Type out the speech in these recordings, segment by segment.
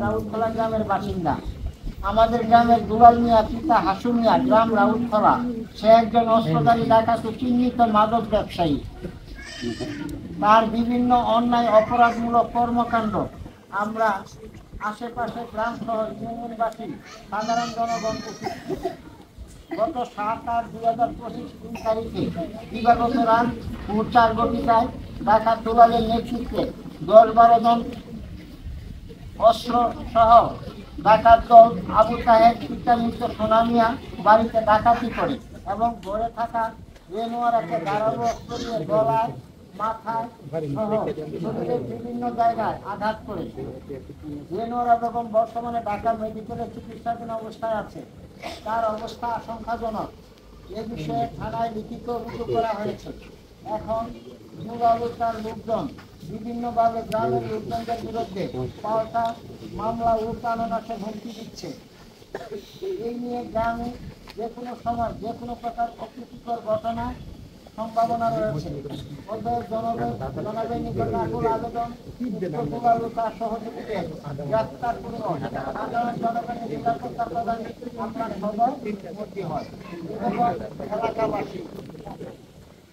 রাউতখোলা গ্রামের বাসিন্দা। আমাদের গ্রামের দুলাল মিয়া পিতা হাসু মিয়া, গ্রাম রাউতখোলা। সে একজন অস্ত্রধারী ডাকাত চিহ্নিত মাদক ব্যবসায়ী। তার বিভিন্ন অন্যায় অপরাধমূলক কর্মকাণ্ড আমরা আশেপাশে গ্রাম সহ ইউনিয়নবাসী সাধারণ জনগণ গত 7/8/2025 তারিখে দিবাগত রাত 4 ঘটিকায় ডাকাত দুলালের নেতৃত্বে 10-12 জন অস্ত্র সহ ডাকাত দল আবু তাহের পিতা মৃত সোনামিয়া বাড়িতে ডাকাতি করে এবং ঘরে থাকা রেনোয়ারাকে ধারালো অস্ত্র দিয়ে গলায়, মাথায় সহ শরীরের বিভিন্ন জায়গায় আঘাত করে। রেনোয়ারা বেগম বর্তমানে ঢাকা মেডিকেলে চিকিৎসাধীন অবস্থায় আছে। তার অবস্থা আশঙ্কাজনক। এ বিষয়ে থানায় লিখিত অভিযোগ করা হয়েছে। এখন তার লোকজন বিভিন্নভাবে গ্রামের লোকজনদের বিরুদ্ধে পাল্টা মামলা ও প্রাণনাশে হুমকি দিচ্ছে। এই নিয়ে গ্রামে যে কোনো সময় যে কোনো প্রকার অপ্রীতিকর ঘটনা সম্ভাবনা রয়েছে। জনগণের নিকট আকুল আবেদন তার সহযোগিতা গ্রেফতার করুন। সাধারণ জনগণের নিরাপত্তা প্রদানে আপনার সদয় মুক্তি হয়।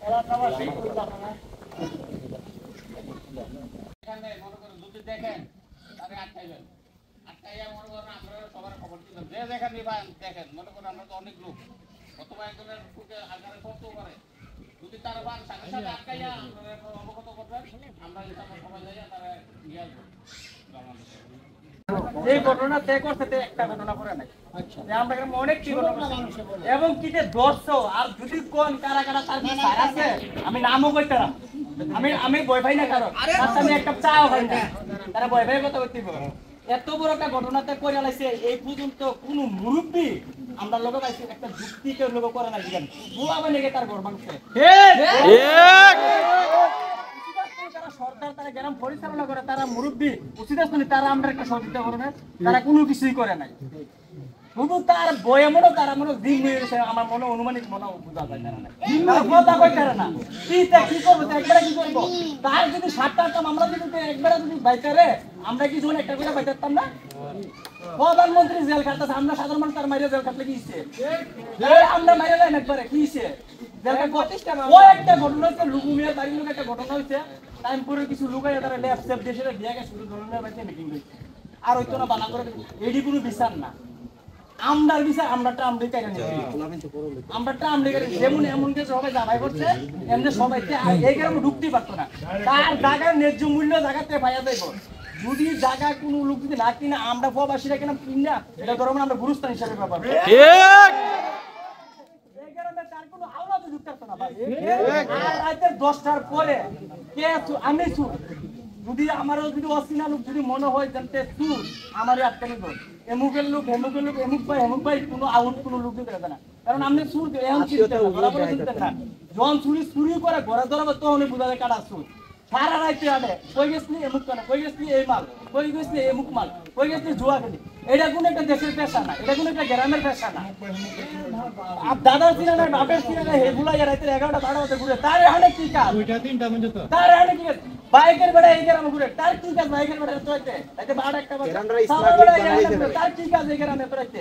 এলাকাবাসী এখানে মনে করেন যদি দেখেন তাহলে আটকাইবেন, আটকাইয়া মনে করেন আমরা সবার খবর দিবেন। যে যেখানে দেখেন মনে করেন আমরা তো অনেক লোক অথবা একজনের ফুটে আগারে করতেও পারে। যদি তারা বান সাথে সাথে আটকাইয়া আপনারা অবগত করবেন, আমরা সবাই যাইয়া তারা নিয়ে আসবো। যে ঘটনা তে করছে একটা ঘটনা করে নাই। আমরা অনেক এবং কি যে দর্শো আর যদি কোন কারা কারা তার আছে আমি নামও কইতে না, আমি বই ভাই না কারো আমি একটা চাও ভাই না, তারা বই ভাই কথা বলতে এত বড় একটা ঘটনাতে করে লাইছে। এই পর্যন্ত কোন মুরব্বী আমরা লোক পাইছি একটা যুক্তি কেউ লোক করে না দিলেন বুয়া মানে তার ঘর ভাঙছে। সরকার তারা গ্রাম পরিচালনা করে, তারা মুরব্বী উচিত আছে তারা আমরা একটা সহযোগিতা করে না, তারা কোনো কিছুই করে নাই। শুধু তার বয়ে মনে তারা মনে দিন হয়েছে আমার মনে অনুমানিক মনে বোঝা যায় না কি করবো একবারে কি করবো। তার যদি 7-8টা মামলা যদি একবারে যদি বাইচারে আমরা কি জীবনে একটা করে বাইচারতাম না। প্রধানমন্ত্রী জেল খাটতেছে, আমরা সাধারণ মানুষ তার মাইরে জেল খাটলে কি আমরা মাইরে যাই একবারে কি একটা ঘটনা হচ্ছে লুকুমিয়ার বাড়ির লোক একটা ঘটনা হয়েছে। টাইমপুরের কিছু লুকাই তারা ল্যাব সেফ দেশে দিয়ে গেছে ধরনের বাড়িতে মিটিং হয়েছে আর হইতো না বানা করে এডি কোনো বিচার না। আমরার বিচার আমরাটা আমরাই চাই না, আমরাটা আমরাই করি। যেমন এমন কে সবাই জামাই করছে এমনি সবাই এই গ্রামে ঢুকতেই পারতো না। তার জায়গার ন্যায্য মূল্য জায়গাতে পাইয়া যাইব। যদি জায়গা কোনো লোক যদি না কিনা আমরা প্রবাসীরা কিনা কিনা এটা ধরো আমরা গুরুস্থান হিসাবে ব্যবহার করি। তার কোনো আওলাদ যুক্ত করতো না ভাই। আর রাতে 10টার পরে কে আমি যদি আমারও যদি অচেনা লোক যদি মনে হয় জানতে সুর আমারই আটকানি লোক এমুকের লোক এমুক ভাই কোনো আউট কোনো লোক দিতে পারবে না। কারণ আপনি সুর এখন চিনতেন না, যখন চুরি করে ঘরে ধরাবে তখন বোঝা যায় কাটা সুর। সারা রাইতে আনে কই গেছিলি এমুক কেন, কই গেছিলি এই মাল, কই গেছিলি এমুক মাল, কই গেছিলি জুয়া খেলি। এটা কোনো একটা দেশের পেশা না, এটা কোনো একটা গ্রামের পেশা না। দাদার চিনা নাই বাপের চিনা নাই হেগুলা রাইতে 11টা-12টা বাজে ঘুরে তার এখানে কি কাজ, 2টা-3টা পর্যন্ত তার এখানে কি কাজ। বাইকের বেড়া এই গ্রামে ঘুরে তার কি কাজ, বাইকের বেড়া তোইতে রাইতে 12টা বাজে তার কি কাজ এই গ্রামে তোইতে।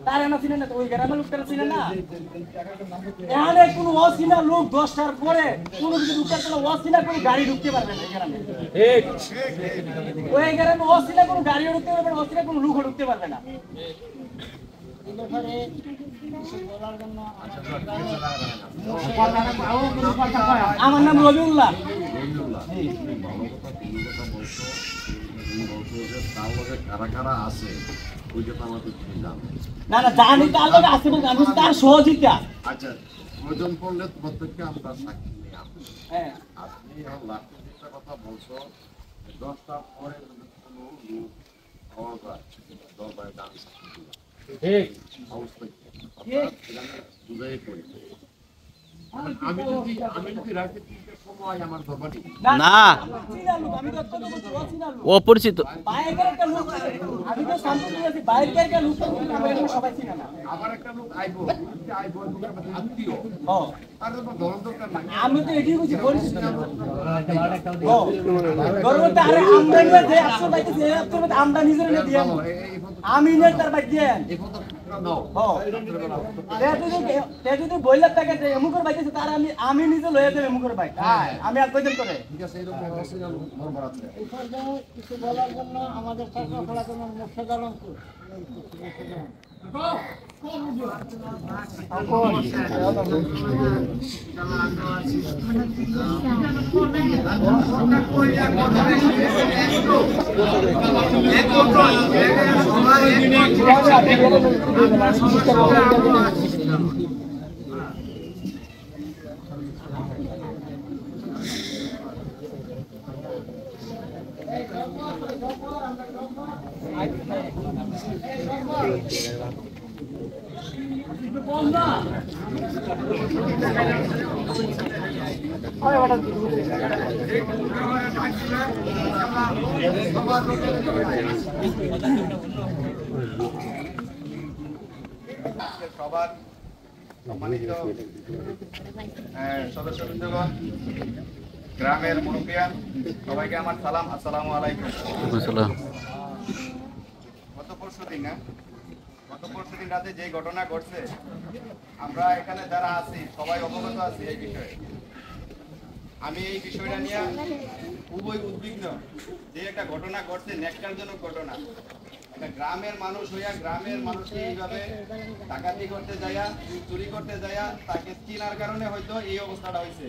তার এনা চিনে না, ওই গ্রামের লোক তারা চিনে না। এখানে কোনো অচিনা লোক 10টার পরে কোনো কিছু ঢুকতে পারবে না, অচিনা কোনো গাড়ি ঢুকতে পারবে না এই গ্রামে। ওই গ্রামে অচিনা কোনো গাড়িও ঢুকতে পারবে না, অচিনা কোনো লোকও ঢুকতে পারবে না। আমার নাম রবিউল্লাহ। না না জানি তার লোক আছে বলতে আমি তার সহযোগিতা। আচ্ছা প্রয়োজন পড়লে প্রত্যেককে আমরা সাক্ষী নিয়ে আসবো। হ্যাঁ আপনি লাস্টের কথা বলছো 10টা পরে যদি কোনো লোক পাওয়া যায় দরবারে দাম সাক্ষী দিলাম ঠিক অবস্থা বুঝাই করি আমি যদি রাতে 3টার সময় আমার দরবারে না চিনা লোক, আমি তো তোকে বলছি, ও চিনা লোক। অপরিচিত বাইরের একটা লোক, আমি তো শান্তনু আছি, বাইরের একটা লোক আমার এখানে সবাই চিনে না। আবার একটা লোক আইবো লোকের মধ্যে আত্মীয় ও, তার জন্য ধরন দরকার নাই আমি তো এটাই বুঝি পরিচিত ও, গর্বতে আরে আমরা নিয়ে যে 100 বাইতে যে 100 বাইতে আমরা নিজের নিয়ে দিয়ে আমি নিয়ে তার বাইতে দিয়ে এই ফটো নাও ও, তে যদি বইলা থাকে যে এমুকের বাইতে তার আমি নিজে লয়ে দেব এমুকের বাইতে আমি আর কয়দিন করে ঠিক আছে এরকম অবস্থা দরবার আছে এই পর্যায়ে কিছু বলার জন্য আমাদের ছাত্র জন্য মুর্শিদ আলমপুর সবার সম্মানিত সদস্যবৃন্দগণ, গ্রামের মুরব্বিয়ান, সবাইকে আমার সালাম, আসসালামু আলাইকুম। গত পরশুদিন রাতে যে ঘটনা ঘটছে, আমরা এখানে যারা আছি সবাই অবগত আছি এই বিষয়ে। আমি এই বিষয়টা নিয়ে খুবই উদ্বিগ্ন যে একটা ঘটনা ঘটছে, ন্যাক্কারজনক ঘটনা। একটা গ্রামের মানুষ হইয়া গ্রামের মানুষকে এইভাবে ডাকাতি করতে যাইয়া, চুরি করতে যাইয়া, তাকে চিনার কারণে হয়তো এই অবস্থাটা হয়েছে।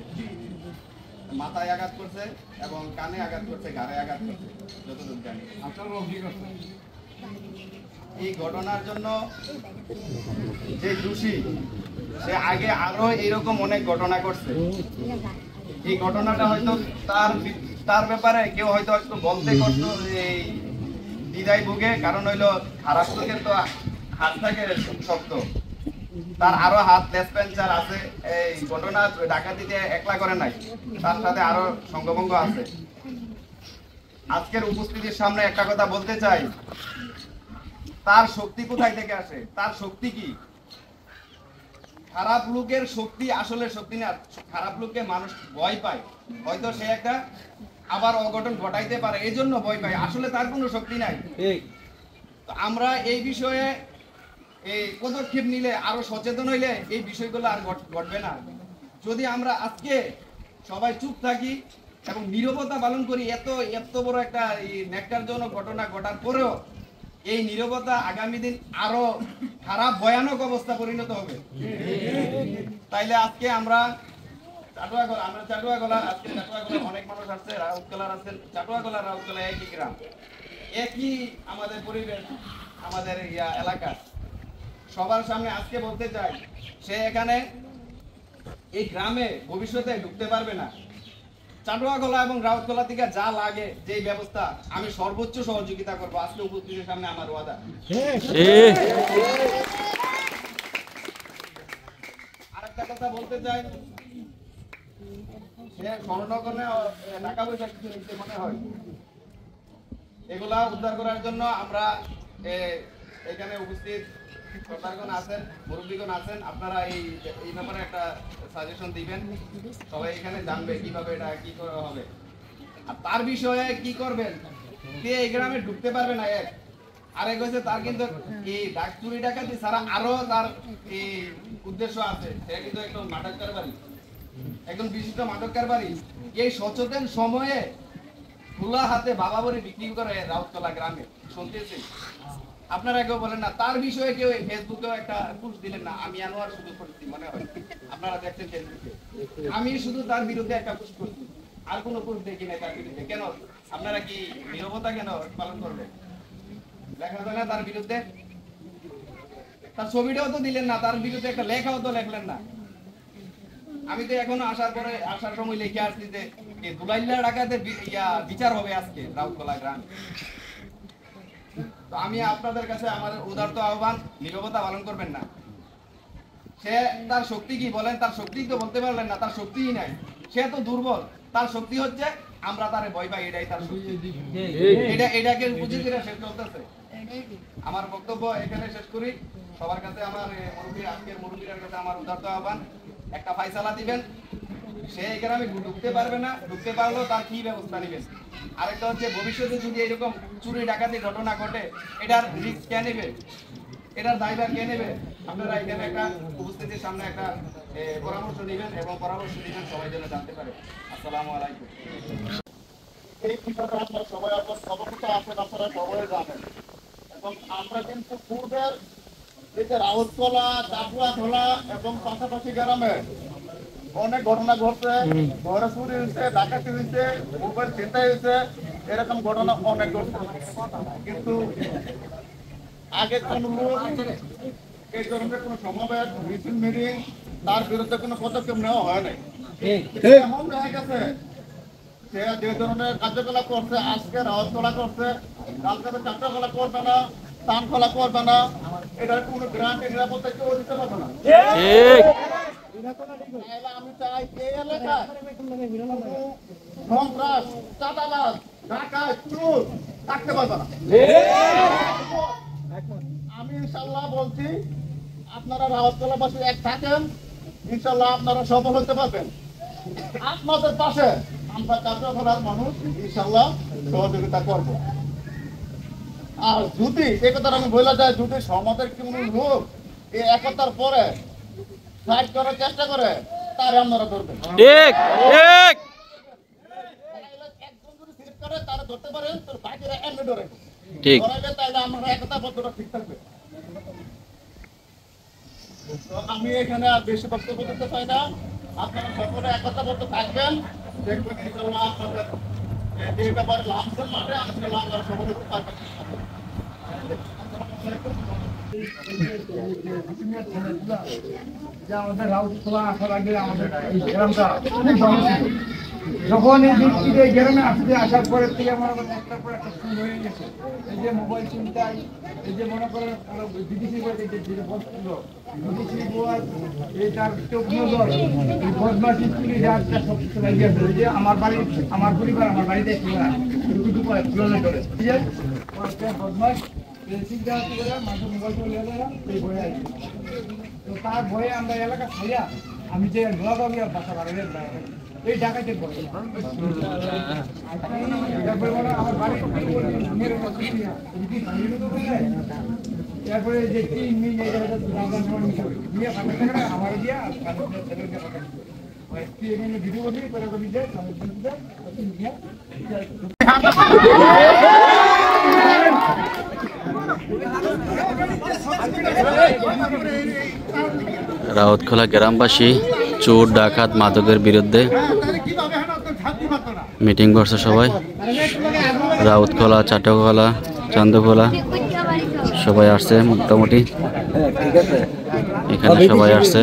মাথায় আঘাত করছে এবং কানে আঘাত করছে, ঘাড়ে আঘাত করছে, যতদূর জানি। এই ঘটনার জন্য যে দোষী, সে আগে আরো এইরকম অনেক ঘটনা করছে। এই ঘটনাটা হয়তো তার ব্যাপারে কেউ হয়তো একটু বলতে কষ্ট এই দ্বিধায় ভুগে, কারণ হইলো খারাপ লোকের তো হাত থাকে শক্ত, তার আরো হাত লেসপেন্সার আছে। এই ঘটনা ডাকাতিতে একলা করে নাই, তার সাথে আরো সঙ্গভঙ্গ আছে। আজকের উপস্থিতির সামনে একটা কথা বলতে চাই, তার শক্তি কোথায় থেকে আসে? তার শক্তি কি? খারাপ লোকের শক্তি আসলে শক্তি না, খারাপ লোককে মানুষ ভয় পায়। হয়তো সে একটা আবার অঘটন ঘটাইতে পারে, এই জন্য ভয় পায়, আসলে তার কোনো শক্তি নাই। তো আমরা এই বিষয়ে এই পদক্ষেপ নিলে, আরো সচেতন হইলে এই বিষয়গুলো আর ঘটবে না। যদি আমরা আজকে সবাই চুপ থাকি এবং নীরবতা পালন করি, এত বড় একটা ন্যাক্কারজনক ঘটনা ঘটার পরেও এই নীরবতা আগামী দিন আরো খারাপ ভয়ানক অবস্থা পরিণত হবে। তাইলে আজকে আমরা চাটুয়াগলা অনেক মানুষ আসছে, রাউতকলার আছেন, চাটুয়াগলা রাউতকলা একই গ্রাম, একই আমাদের পরিবেশ, আমাদের এলাকা। সবার সামনে আজকে বলতে চাই, সে এখানে এই গ্রামে ভবিষ্যতে ঢুকতে পারবে না। চাটুয়াগলা এবং রাউতকলা থেকে যা লাগে, যে ব্যবস্থা, আমি সর্বোচ্চ সহযোগিতা করবো। আজকে উপস্থিতির সামনে আমার ওয়াদা। আরেকটা কথা বলতে চাই, স্বর্ণকর্ণে টাকা পয়সা কিছু নিতে মনে হয়, এগুলা উদ্ধার করার জন্য আমরা এখানে উপস্থিত সরকারগণ আছেন, মুরব্বীগণ আছেন, আপনারা এই ব্যাপারে একটা সাজেশন দিবেন। সবাই এখানে জানবে কিভাবে এটা কি করা হবে, আর তার বিষয়ে কি করবেন। কে এই গ্রামে ঢুকতে পারবে না, এক আরেক হচ্ছে তার কিন্তু এই চুরি ডাকাতি ছাড়া আরো তার এই উদ্দেশ্য আছে। সে কিন্তু একজন মাদক কারবারি, একজন বিশিষ্ট মাদক কারবারি। এই সচেতন সময়ে খোলা হাতে বাবাবরি বিক্রি করে রাউতকলা গ্রামে, শুনতেছি। আপনারা কেউ বলেন না, তার বিষয়ে কেউ ফেসবুকেও একটা পোস্ট দিলেন না। আমি আনোয়ার শুধু করছি মনে হয়, আপনারা দেখছেন ফেসবুকে, আমি শুধু তার বিরুদ্ধে একটা পোস্ট করছি, আর কোনো পোস্ট দেখি না তার বিরুদ্ধে। কেন আপনারা কি নীরবতা কেন পালন করবেন? লেখা যায় না তার বিরুদ্ধে, তার ছবিটাও তো দিলেন না, তার বিরুদ্ধে একটা লেখাও তো লেখলেন না। আমি তো এখনো আসার সময় লিখে আসছি যে দুলাইল্লা ডাকাতের বিচার হবে আজকে রাউতকলা গ্রাম। তো আমি আপনাদের কাছে আমার উদারত আহ্বান, নীরবতা পালন করবেন না। সে তার শক্তি কি বলেন, তার শক্তি তো বলতে পারলেন না, তার শক্তিই নাই, সে তো দুর্বল। তার শক্তি হচ্ছে আমরা তারে ভয় পাই, এটাই তার শক্তি। এটাকে বুঝি করে শেষ চলতেছে। আমার বক্তব্য এখানে শেষ করি। সবার কাছে আমার আজকের মুরব্বীর কাছে আমার উদারত আহ্বান, একটা ফাইসালা দিবেন। সে এই গ্রামে ঢুকতে পারবে না, ঢুকতে পারলেও তার কি ব্যবস্থা নেবেন। আরেকটা হচ্ছে ভবিষ্যতে যদি এরকম চুরি ডাকাতি ঘটনা ঘটে, এটার রিস্ক কে নেবে, এটার দায়ভার কে নেবে? আপনারা এখানে একটা উপস্থিতির সামনে একটা পরামর্শ দিবেন এবং পরামর্শ দিবেন সবাই যেন জানতে পারে। আসসালামু আলাইকুম। এই বিষয়টা আপনারা সবাই অবগত আছেন, আপনারা সবাই জানেন। এবং আমরা কিন্তু পূর্বের এই যে রাউতকলা, চাকুয়াখোলা এবং পাশাপাশি গ্রামে অনেক ঘটনা ঘটছে, ঘরে চুরি হয়েছে, ডাকাতি হয়েছে, মোবাইল ছিনতাই হয়েছে, এরকম ঘটনা অনেক ঘটছে। কিন্তু আগে কোন লোক এই ধরনের কোনো সমাবেশ, মিছিল মিটিং, তার বিরুদ্ধে কোনো পদক্ষেপ নেওয়া হয় নাই। এমন দেখা গেছে সে যে ধরনের কার্যকলাপ করছে, আজকে রাউতকলা করছে, কালকে চাকরাকলা করবে না, তানখোলা করবে না, এটার কোনো গ্রান্ট নিরাপত্তা কেউ দিতে পারবে না। আমি চাই এই এলাকায় সন্ত্রাস, চাঁদাবাজ, ডাকাত, চোর থাকতে পারবে না। আমি ইনশাল্লাহ বলছি, আপনারা রাউতকলাবাসী এক থাকেন, ইনশাল্লাহ আপনারা সফল হতে পারবেন। আপনাদের পাশে আমরা চাকরাকলার মানুষ ইনশাল্লাহ সহযোগিতা করব। আর যদি এই কথাটা আমি বলে যাই, যদি সমাজের কোনো লোক এই একতার পরে ফাইট করার চেষ্টা করে, তার আপনারা ধরবেন। ঠিক ঠিক একজন যদি সিলেক্ট করে তারা ধরতে পারেন, তোর বাকিরা এমনি ধরে ঠিক ধরাইলে তাইলে আমরা একতা বদ্ধটা ঠিক থাকবে। তো আমি এখানে আর বেশি বক্তব্য দিতে চাই না, আপনারা সকলে একতাবদ্ধ থাকবেন, দেখবেন ইনশাআল্লাহ আপনাদের যে ব্যাপারে লাভজন মাঠে ইনশাআল্লাহ আপনারা সফল হতে পারবেন। আমাদের রাউতকলা আসার আগে আমাদের এই গ্রামটা খুব ভালো ছিল। যখন এই ব্যক্তির এই গ্রামে আসতে আসার পরের থেকে আমার একটার পর একটা শুরু হয়ে গেছে। এই যে মোবাইল চিন্তায়, এই যে মনে করেন বিদেশি বলছিল বিদেশি গোয়ার এই তার চোখ নজর, এই বদমাসি চুরি যারটা সব কিছু লাগিয়ে আছে। এই যে আমার বাড়ি, আমার পরিবার আমার বাড়িতে বদমাস মাঝে মোবাইল চলে গেলাম, এই বয়ে আসি। তো তার ভয়ে আমরা এলাকা খাইয়া আমি যে নোয়াগাঁও বাসা বাড়ালে এই ডাকাতের ভয়। আমার বাড়ি তারপরে যে আমার দিয়া ভিডিও করি রাউতকলা গ্রামবাসী চোর ডাকাত মাদকের বিরুদ্ধে মিটিং করছে সবাই। রাউতকলা, চাটকলা, চান্দখোলা সবাই আসছে, মোটামুটি এখানে সবাই আসছে।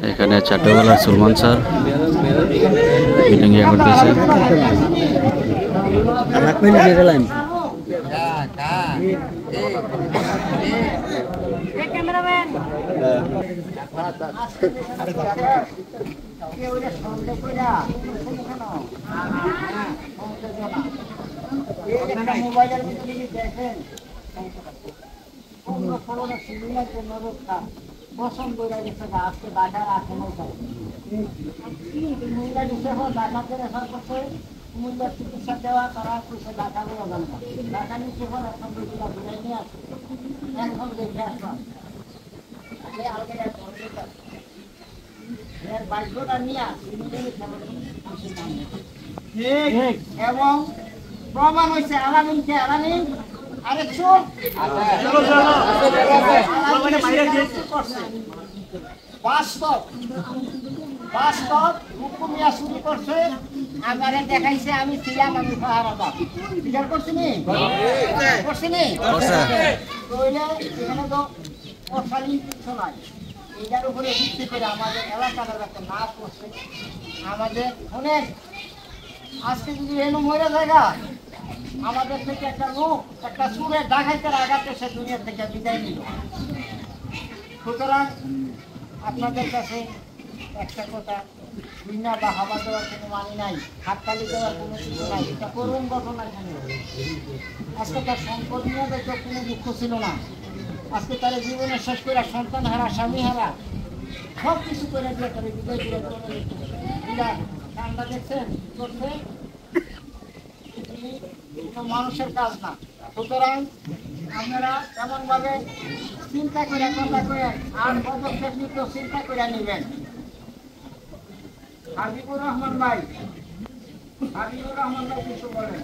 এখানে চাটকলার সুলমান স্যার মিটিং এ করতেছে। মোবাইলের ভিতরে দেখেন পছন্দ করে গেছে, আজকে বাজার আসে মহিলা হিসেবে ডাকাতের রেফার করছে, কুমিল্লার চিকিৎসা দেওয়া, তারা করছে ডাকা গুলো জানতাম ডাকা নিচ্ছে পর এখন বেশিটা ঘুরে নিয়ে আসছে, এখন দেখে আসলাম বাক্যটা নিয়ে এবং প্রমাণ হয়েছে আলামিনকে আলামিন আরে চোর বাস্তব বাস্তব হুকুমিয়া শুরু করছে, আমারে দেখাইছে আমি ছিলাম, আমি পাহারাদার স্বীকার করছি নি এখানে তো অশালীন কিছু নাই। এটার উপরে ভিত্তি করে আমাদের এলাকাটা যাতে না করছে, আমাদের অনেক আজকে যদি এনো মরে জায়গা আমাদের থেকে একটা লোক একটা সুরে ডাকাইতের আঘাতে সে দুনিয়া থেকে বিদায় নিল। সুতরাং আপনাদের কাছে একটা কথা, বিনা বা হাওয়া দেওয়ার কোনো মানে নাই, হাততালি দেওয়ার কোনো কিছু নাই। এটা করুণ ঘটনা এখানে। আজকে তার সম্পদ নিয়ে দেখো কোনো দুঃখ ছিল না। আজকে তার জীবনের শেষ করে সন্তান হারা, স্বামী হারা, সব কিছু করে দিয়ে তার বিদায় করে ঠান্ডা দেখছেন করছে কোনো মানুষের কাজ না। সুতরাং আপনারা এমনভাবে চিন্তা করে কথা করে আর পদক্ষেপ নিতে চিন্তা করে নেবেন। হাবিবুর রহমান ভাই কিছু বলেন।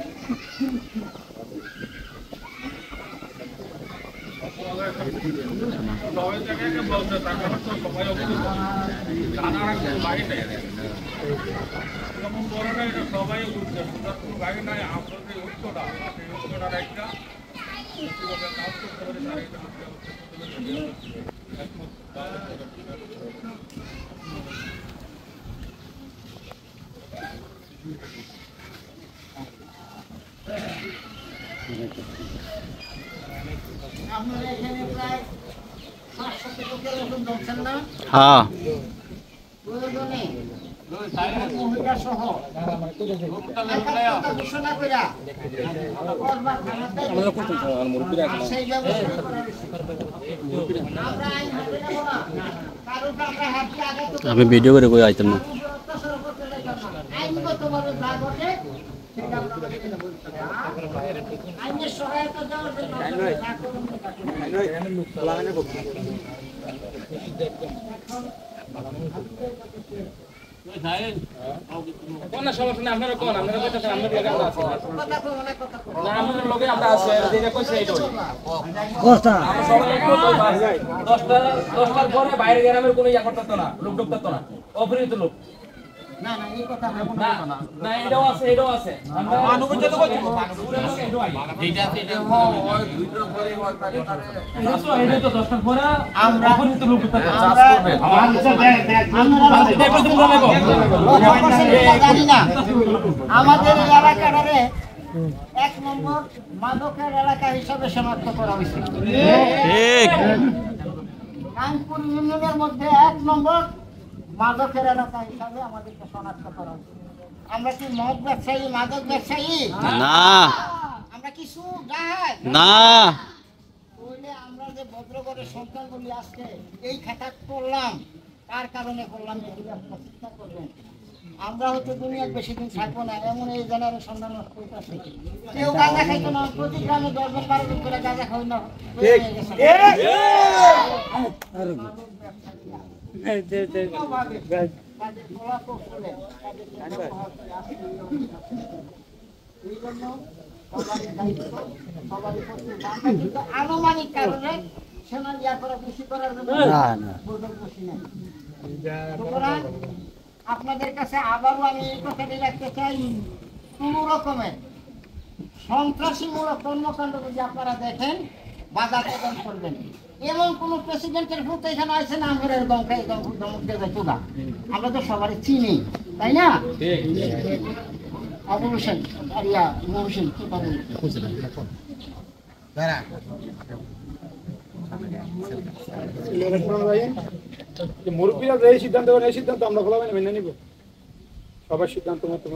সবাই বুঝছে বাইরে নাই আপনাদের ঐক্যটা একটা কাজ করতে পারে আপনারা এখানে প্রায় 500 লোকের মতন ধরছেন না? হ্যাঁ প্রয়োজনে মহিলা সহ ঘোষণা করে সেই ব্যবস্থা করা হয়েছে। আমরা আইন হাতে নেব না, কারোকে আমরা হাতে আঘাত করব না, আমি ভিডিও করে কই আইতাম না। অত্যাচার করতে যাইতাম না। আইনগতভাবে যা ঘটে সেটা আমরা মেনে নেব। আইনের সহায়তা দেওয়ার জন্য যা করুন তা কোন সমস্যা না, আপনারা কোন আপনারা কইতে আমরা লগে আমরা আছি কথা কো অনেক কথা কো। না আমাদের লগে আমরা আছি যেটা কইছে এইটাই কথা আমরা সবাই একটু 10টার পরে বাইরে গ্রামের কোনো ইয়া করতে না, লোক ঢুকতে না, অপরিচিত লোক না না এই কথা আমি না না এটাও আছে আমরা অনুমতি তো করছি যেটা সেটা ওই দুইটার পরে এটা তো 10টার পরে আমরা অপরিচিত লোক ঢুকতে চাষ করবে। জানি না আমাদের এই এলাকাটারে 1 নম্বর মাদকের এলাকা হিসাবে শনাক্ত করা হয়েছে। ঠিক কানপুর ইউনিয়নের মধ্যে 1 নম্বর মাদকের এলাকা হিসাবে আমাদেরকে শনাক্ত করা হয়েছে। আমরা কি মদ ব্যবসায়ী, মাদক ব্যবসায়ী? না আমরা কি সুদ ডাকাত? না তাহলে আমরা যে ভদ্রগড়ের সন্তানগুলি আজকে এই খাতা করলাম, কার কারণে করলাম এগুলো আপনারা চিন্তা করবেন। আমরা হয়তো দুনিয়ার বেশি দিন থাকবো না, এমন এই জেনারেশন নষ্ট করতেছে। কেউ গাঁজা খাইতো না, প্রতি গ্রামে 10 জন 12 জন করে গাঁজা খাই না। তাদের বলা কৌশলে, তাদের ব্যবহার এই জন্য সবারই দায়িত্ব, সবারই কর্তব্য। আমরা কিন্তু আনুমানিক কারণে সেনা ইয়া করা বেশি করার জন্য বৈঠক বসি নাই। সুতরাং আপনাদের কাছে আবারও আমি এই কথাটি রাখতে চাই, কোন রকমের সন্ত্রাসীমূলক কর্মকাণ্ড যদি আপনারা দেখেন বাধা প্রদান করবেন। এমন কোন প্রেসিডেন্টের ভূত এখানে আছে না আমাদের দমকাই ধমক দেবে চুগা, আমরা তো সবারই চিনি, তাই না? আবুল হোসেন আর ইয়া ইমাম হোসেন কি পাবেন? মুরব্বীরা যে সিদ্ধান্ত করে এই সিদ্ধান্ত আমরা খোলা মেনে নিব, সবার সিদ্ধান্ত মতো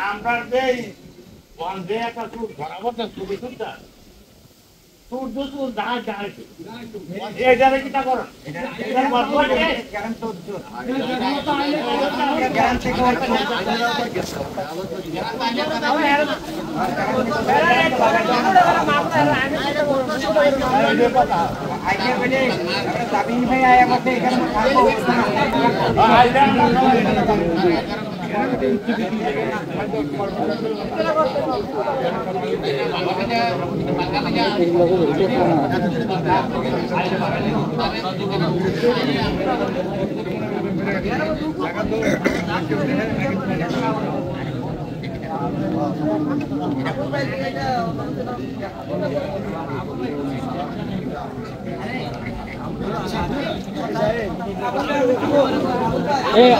আমরা যে বন্ধে একটা সুর ধরাবো তো সুবিধা সুর এইটারে কিটা করো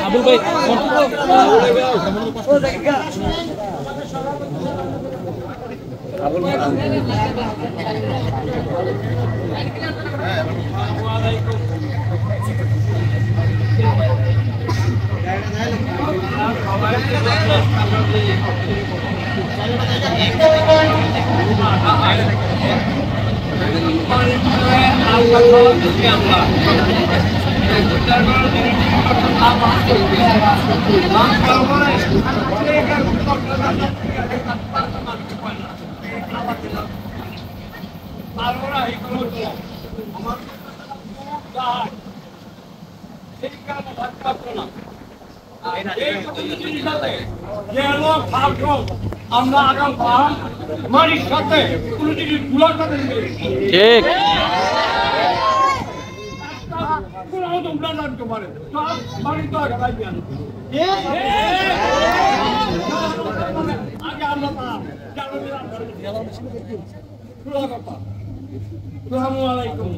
আবুল ভাই আমরা আগাম মারির সাথে কোনো জিনিস গুলার সাথে ঠিক আসসালামু আলাইকুম।